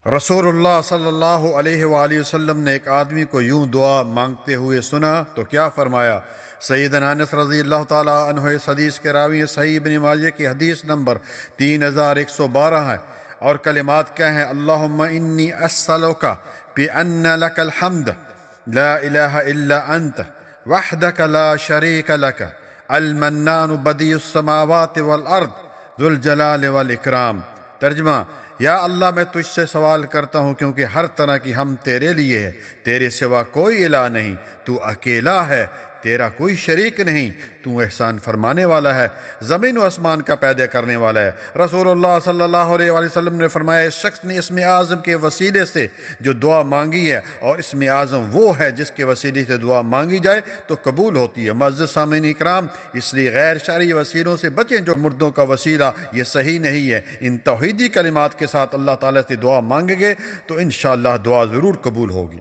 رسول اللہ صلی اللہ علیہ وآلہ وسلم نے ایک آدمی کو یوں دعا مانگتے ہوئے سنا تو کیا فرمایا؟ سیدنا انس رضی اللہ تعالیٰ عنہ اس حدیث کے راوی ہیں۔ صحیح ابن ماجہ کی حدیث نمبر 3112 ہے، اور کلمات کیا ہیں؟ اللہم انی اسألک بأن لک الحمد لا الہ الا انت وحدک لا شریک لک المنان بدیع السماوات والارض ذو الجلال والاکرام۔ ترجمہ: یا اللہ میں تجھ سے سوال کرتا ہوں کیونکہ ہر طرح کی ہم تیرے لیے ہے، تیرے سوا کوئی الہ نہیں، تو اکیلا ہے، تیرا کوئی شریک نہیں، تو احسان فرمانے والا ہے، زمین و آسمان کا پیدا کرنے والا ہے۔ رسول اللہ صلی اللہ علیہ وآلہ وسلم نے فرمایا، اس شخص نے اسم اعظم کے وسیلے سے جو دعا مانگی ہے، اور اسم اعظم وہ ہے جس کے وسیلے سے دعا مانگی جائے تو قبول ہوتی ہے۔ معزز سامعین اکرام، اس لیے غیر شرعی وسیلوں سے بچیں، جو مردوں کا وسیلہ یہ صحیح نہیں ہے۔ ان توحیدی کلمات کے ساتھ اللہ تعالیٰ سے دعا مانگیں گے تو انشاءاللہ دعا ضرور قبول ہوگی۔